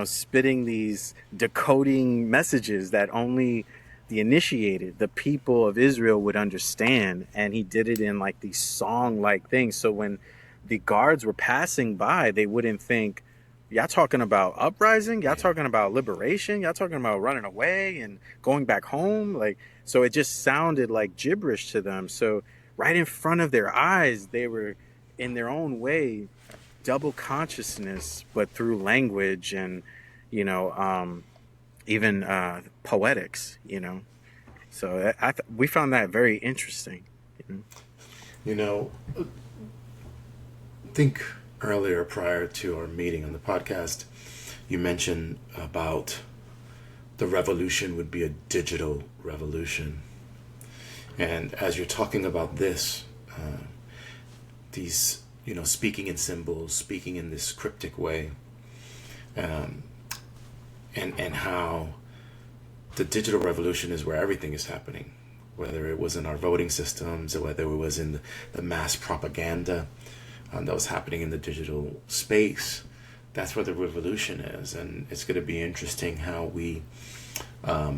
spitting these decoding messages that only the initiated, the people of Israel, would understand. And he did it in like these song-like things. So when the guards were passing by, they wouldn't think, y'all talking about uprising? Y'all talking about liberation? Y'all talking about running away and going back home? So it just sounded like gibberish to them. So right in front of their eyes, they were, in their own way, double consciousness, but through language and, even poetics, So we found that very interesting. I think earlier, prior to our meeting on the podcast, you mentioned about the revolution would be a digital revolution. And as you're talking about this, these, speaking in symbols, speaking in this cryptic way, and how the digital revolution is where everything is happening, whether it was in our voting systems or whether it was in the mass propaganda that was happening in the digital space. That's where the revolution is. And it's going to be interesting how we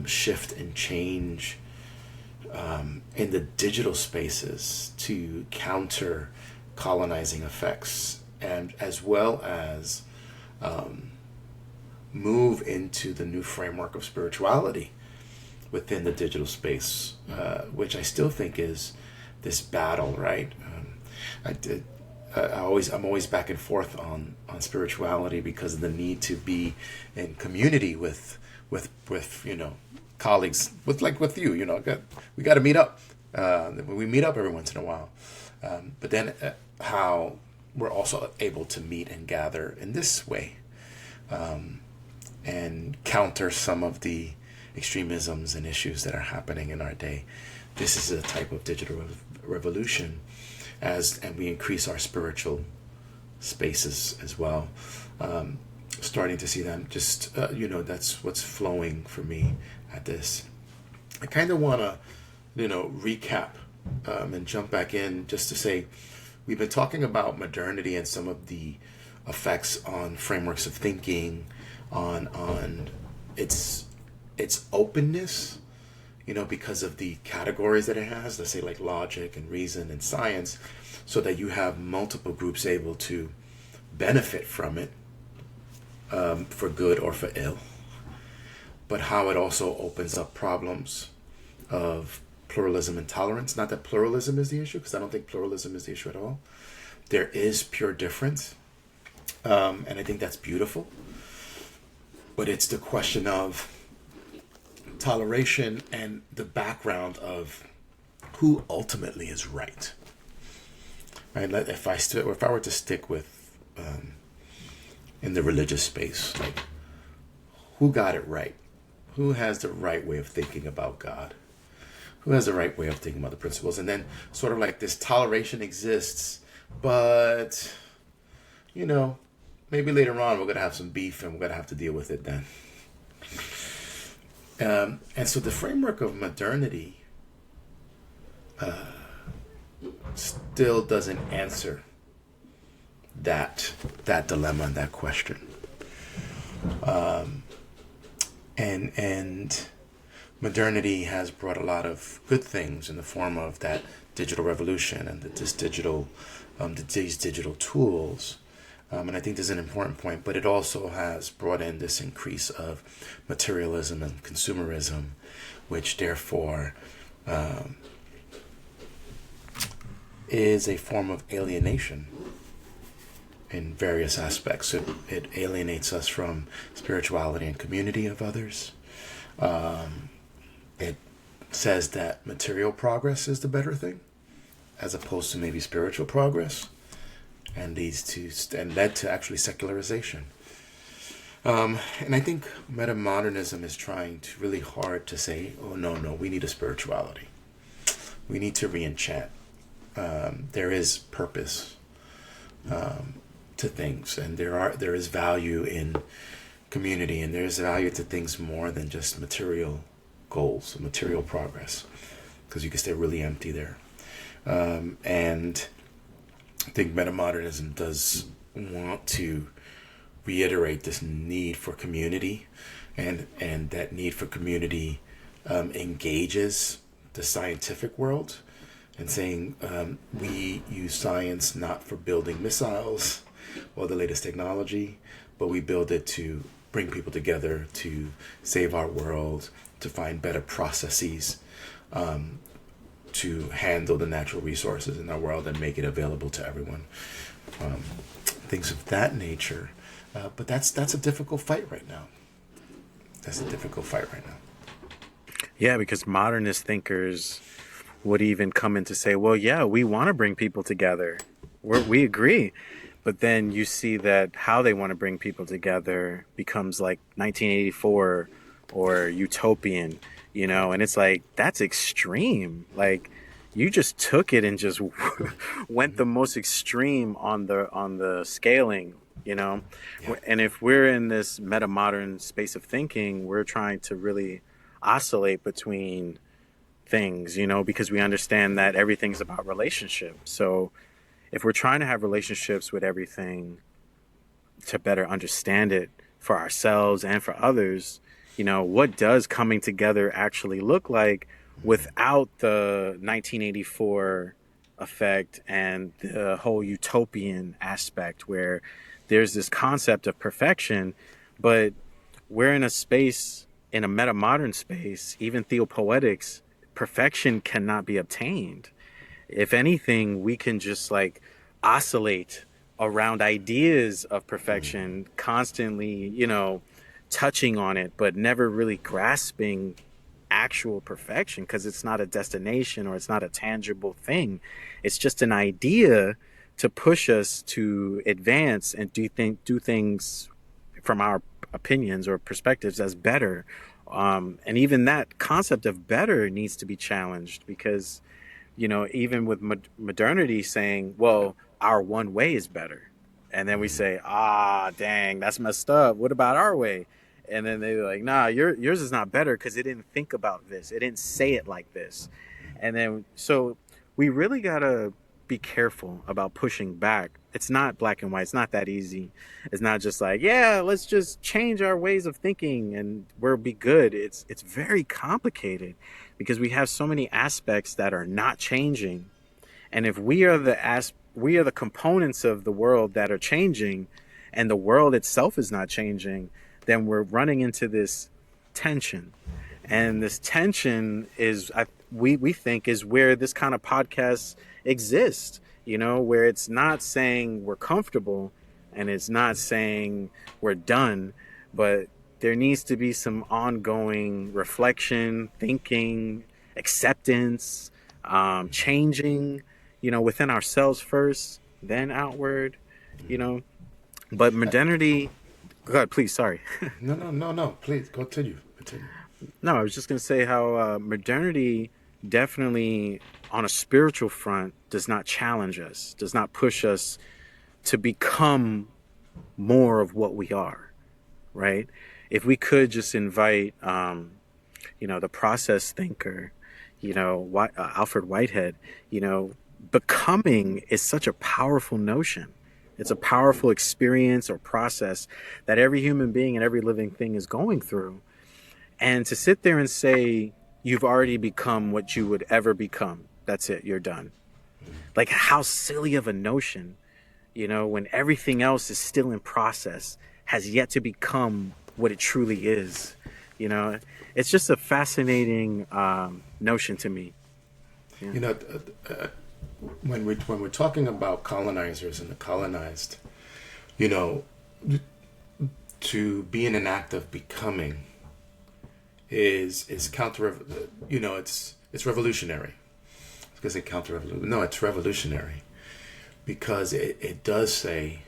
shift and change in the digital spaces to counter colonizing effects, and as well as move into the new framework of spirituality within the digital space, which I still think is this battle, right? I'm always back and forth on spirituality because of the need to be in community with colleagues, with you. We got to meet up. We meet up every once in a while, but then how we're also able to meet and gather in this way, and counter some of the extremisms and issues that are happening in our day. This is a type of digital revolution, and we increase our spiritual spaces as well. Starting to see them, just that's what's flowing for me at this. I kind of want to recap and jump back in just to say, we've been talking about modernity and some of the effects on frameworks of thinking, on its openness, because of the categories that it has, let's say like logic and reason and science, so that you have multiple groups able to benefit from it, for good or for ill, but how it also opens up problems of pluralism and tolerance. Not that pluralism is the issue, because I don't think pluralism is the issue at all. There is pure difference, and I think that's beautiful. But it's the question of toleration and the background of who ultimately is right. Right? If I were to stick with in the religious space, like, who got it right? Who has the right way of thinking about God? Who has the right way of thinking about the principles? And then sort of like this toleration exists, but, maybe later on we're going to have some beef and we're going to have to deal with it then. And so the framework of modernity still doesn't answer that dilemma and that question. And modernity has brought a lot of good things in the form of that digital revolution and these digital tools. And I think this is an important point, but it also has brought in this increase of materialism and consumerism, which therefore is a form of alienation in various aspects. It alienates us from spirituality and community of others. It says that material progress is the better thing, as opposed to maybe spiritual progress, and led to actually secularization. And I think meta-modernism is trying really hard to say, oh no, we need a spirituality. We need to re-enchant. There is purpose to things, and there is value in community, and there is value to things more than just material goals, material progress, because you can stay really empty there. And I think meta-modernism does want to reiterate this need for community, and that need for community engages the scientific world, and saying we use science not for building missiles or the latest technology, but we build it to bring people together, to save our world, to find better processes, to handle the natural resources in our world and make it available to everyone. Things of that nature. But that's a difficult fight right now. Yeah, because modernist thinkers would even come in to say, well, yeah, we want to bring people together. We agree. But then you see that how they want to bring people together becomes like 1984 or utopian, and it's like, that's extreme. Like, you just took it and just went the most extreme on the scaling, Yeah. And if we're in this meta-modern space of thinking, we're trying to really oscillate between things, because we understand that everything's about relationship. So if we're trying to have relationships with everything to better understand it for ourselves and for others, what does coming together actually look like without the 1984 effect and the whole utopian aspect, where there's this concept of perfection, but we're in a meta-modern space, even theopoetics, perfection cannot be obtained. If anything, we can just like oscillate around ideas of perfection, constantly, touching on it, but never really grasping actual perfection, because it's not a destination or it's not a tangible thing. It's just an idea to push us to advance and do things from our opinions or perspectives as better. And even that concept of better needs to be challenged, because even with modernity saying, well, our one way is better. And then we say, dang, that's messed up. What about our way? And then they're like, nah, yours is not better because it didn't think about this. It didn't say it like this. And then, so we really got to be careful about pushing back. It's not black and white. It's not that easy. It's not just like, yeah, let's just change our ways of thinking and we'll be good. It's very complicated, because we have so many aspects that are not changing. And if we are the components of the world that are changing, and the world itself is not changing, then we're running into this tension. And this tension is, we think, is where this kind of podcast exists, where it's not saying we're comfortable and it's not saying we're done, but there needs to be some ongoing reflection, thinking, acceptance, changing, within ourselves first, then outward, you know. But modernity, God, please, sorry. No. Please continue. No, I was just going to say how modernity definitely, on a spiritual front, does not challenge us, does not push us to become more of what we are, right? If we could just invite, the process thinker, Alfred Whitehead, becoming is such a powerful notion. It's a powerful experience or process that every human being and every living thing is going through. And to sit there and say, you've already become what you would ever become, that's it, you're done. Like, how silly of a notion, when everything else is still in process, has yet to become what it truly is. It's just a fascinating notion to me. Yeah. When we're talking about colonizers and the colonized, to be in an act of becoming is counter. It's revolutionary. I was gonna say counter-revolutionary. No, it's revolutionary because it does say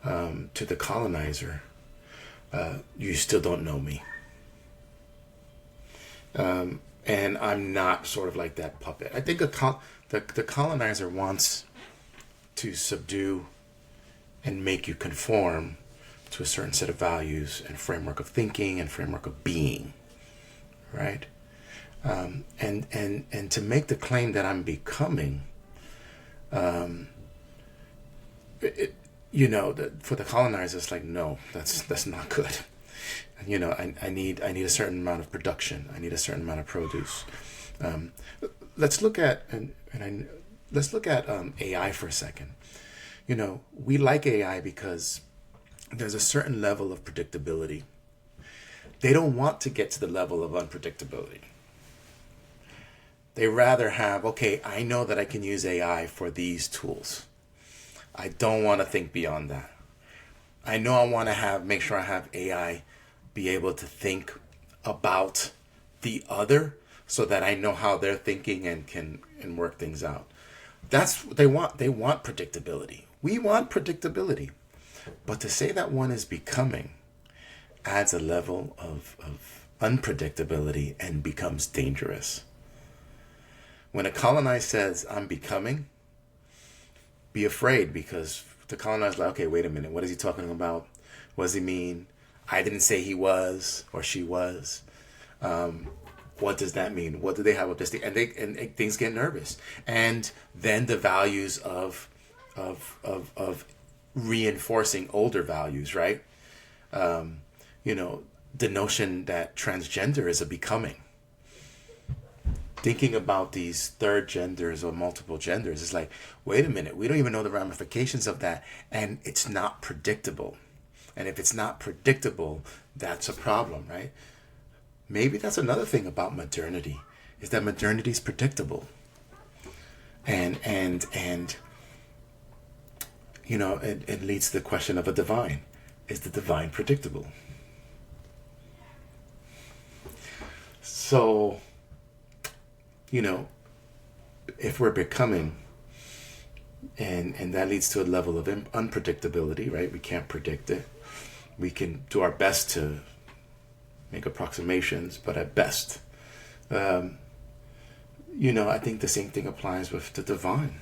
to the colonizer, you still don't know me. And I'm not sort of like that puppet. I think the colonizer wants to subdue and make you conform to a certain set of values and framework of thinking and framework of being, right? And to make the claim that I'm becoming, for the colonizer, it's like, no, that's not good. I need a certain amount of production. I need a certain amount of produce. Let's look at AI for a second. We like AI because there's a certain level of predictability. They don't want to get to the level of unpredictability. They rather have, okay, I know that I can use AI for these tools. I don't want to think beyond that. I know I want to make sure I have AI be able to think about the other so that I know how they're thinking and can work things out. That's what they want. They want predictability. We want predictability. But to say that one is becoming adds a level of unpredictability and becomes dangerous. When a colonized says, I'm becoming, be afraid, because the colonized is like, okay, wait a minute, what is he talking about? What does he mean? I didn't say he was or she was. What does that mean? What do they have with this thing? And things get nervous. And then the values of reinforcing older values, right? The notion that transgender is a becoming. Thinking about these third genders or multiple genders is like, wait a minute, we don't even know the ramifications of that, and it's not predictable. And if it's not predictable, that's a problem, right? Maybe that's another thing about modernity, is that modernity is predictable. And it leads to the question of a divine. Is the divine predictable? So, if we're becoming, and that leads to a level of unpredictability, right? We can't predict it. We can do our best to make approximations, but at best, I think the same thing applies with the divine.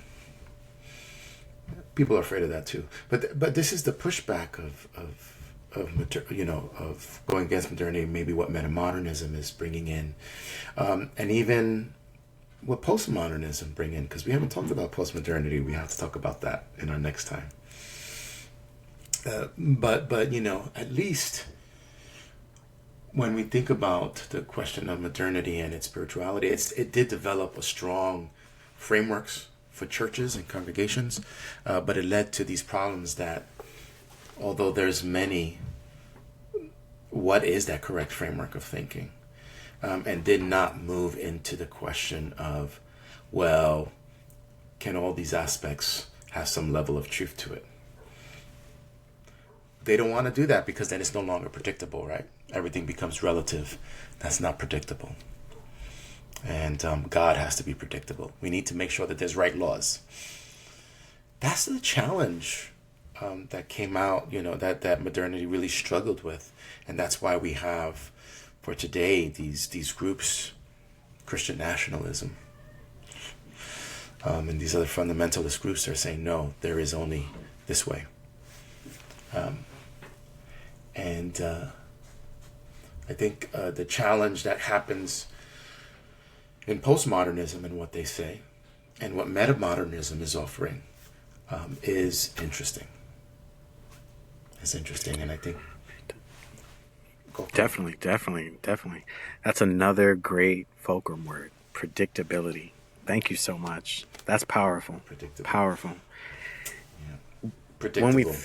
People are afraid of that too. But this is the pushback of going against modernity, maybe what meta-modernism is bringing in, and even what postmodernism bring in, because we haven't talked about postmodernity. We have to talk about that in our next time. But at least when we think about the question of modernity and its spirituality, it did develop a strong frameworks for churches and congregations, but it led to these problems that although there's many, what is that correct framework of thinking? And did not move into the question of, well, can all these aspects have some level of truth to it? They don't want to do that because then it's no longer predictable, right? Everything becomes relative. That's not predictable. And God has to be predictable. We need to make sure that there's right laws. That's the challenge that came out, that modernity really struggled with. And that's why we have, for today, these groups, Christian nationalism, and these other fundamentalist groups are saying, no, there is only this way. And I think the challenge that happens in postmodernism and what they say, and what meta-modernism is offering, is interesting. It's interesting, and I think... Definitely. That's another great fulcrum word, predictability. Thank you so much. That's powerful. Powerful. Yeah. Predictable.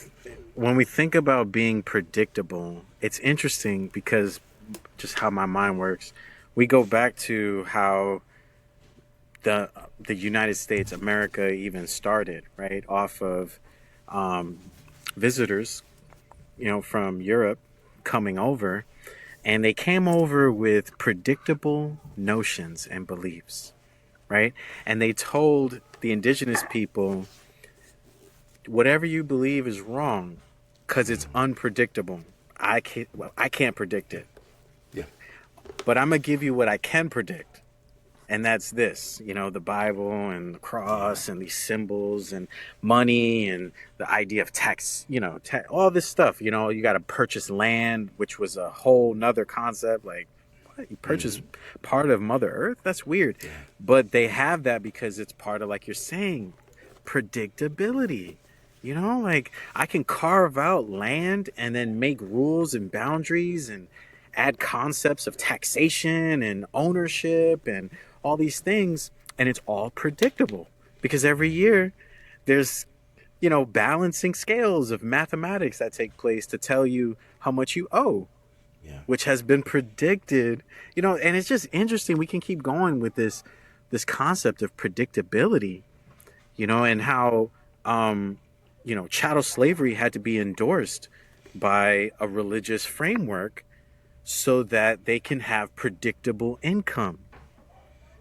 When we think about being predictable, it's interesting because just how my mind works. We go back to how the United States, America, even started, right, off of visitors, from Europe coming over, and they came over with predictable notions and beliefs, right? And they told the indigenous people, whatever you believe is wrong because it's unpredictable. I can't predict it. Yeah. But I'm going to give you what I can predict. And that's this, the Bible and the cross and these symbols and money and the idea of tax, all this stuff. You got to purchase land, which was a whole nother concept. Like, what? You purchase part of Mother Earth? That's weird. Yeah. But they have that because it's part of, like you're saying, predictability. Like I can carve out land and then make rules and boundaries and add concepts of taxation and ownership and all these things, and it's all predictable because every year there's balancing scales of mathematics that take place to tell you how much you owe, which has been predicted, and it's just interesting. We can keep going with this concept of predictability, and how chattel slavery had to be endorsed by a religious framework so that they can have predictable income.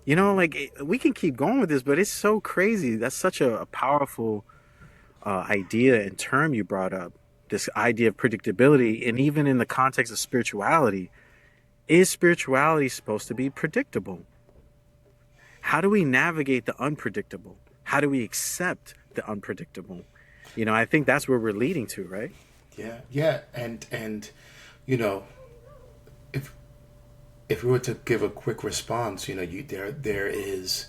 Like we can keep going with this, but it's so crazy. That's such a powerful idea and term you brought up, this idea of predictability. And even in the context of spirituality, is spirituality supposed to be predictable? How do we navigate the unpredictable? How do we accept the unpredictable? I think that's where we're leading to, right? Yeah. And if we were to give a quick response, there is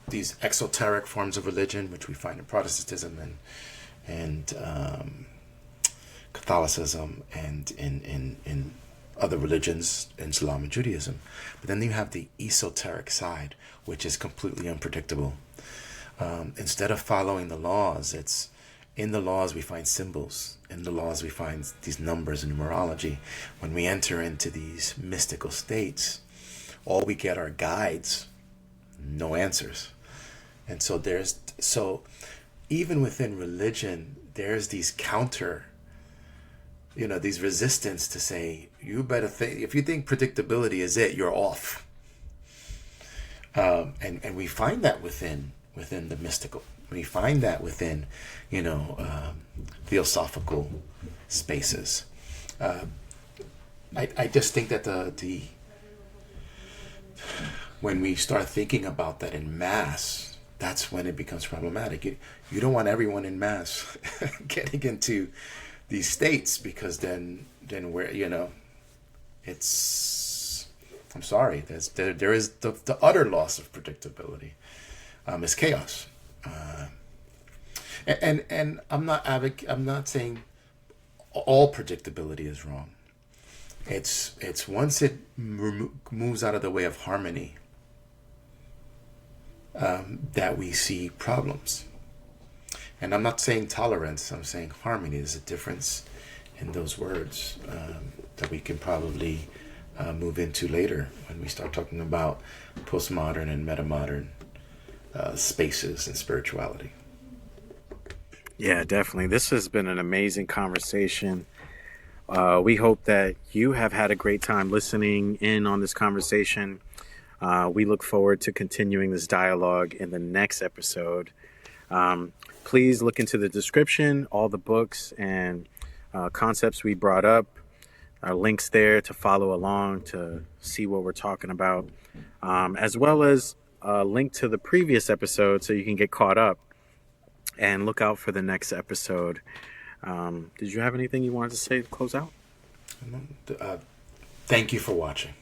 these exoteric forms of religion, which we find in Protestantism and Catholicism and in other religions, in Islam and Judaism. But then you have the esoteric side, which is completely unpredictable. Instead of following the laws, in the laws we find symbols. In the laws we find these numbers and numerology. When we enter into these mystical states, all we get are guides, no answers. And so even within religion, there's these these resistance to say, you better think, if you think predictability is it, you're off. And we find that within the mystical. We find that within, theosophical spaces. I just think that the when we start thinking about that in mass, that's when it becomes problematic. You don't want everyone in mass getting into these states, because then we're, it's, I'm sorry, there is the utter loss of predictability. Is chaos. And I'm not saying all predictability is wrong. It's once it moves out of the way of harmony, that we see problems. And I'm not saying tolerance, I'm saying harmony. There's a difference in those words that we can probably move into later when we start talking about postmodern and metamodern spaces and spirituality. Yeah, definitely. This has been an amazing conversation. We hope that you have had a great time listening in on this conversation. We look forward to continuing this dialogue in the next episode. Please look into the description, all the books and concepts we brought up. Our links there to follow along, to see what we're talking about, as well as a link to the previous episode so you can get caught up and look out for the next episode. Did you have anything you wanted to say to close out? Thank you for watching.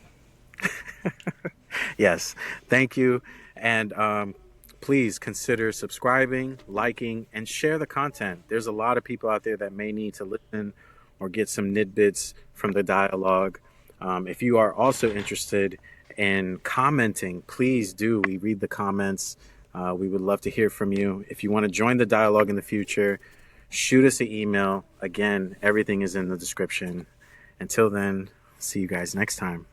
Yes, thank you. And please consider subscribing, liking, and share the content. There's a lot of people out there that may need to listen or get some tidbits from the dialogue. If you are also interested in commenting, please do. We read the comments. We would love to hear from you. If you want to join the dialogue in the future, shoot us an email. Again, everything is in the description. Until then, see you guys next time.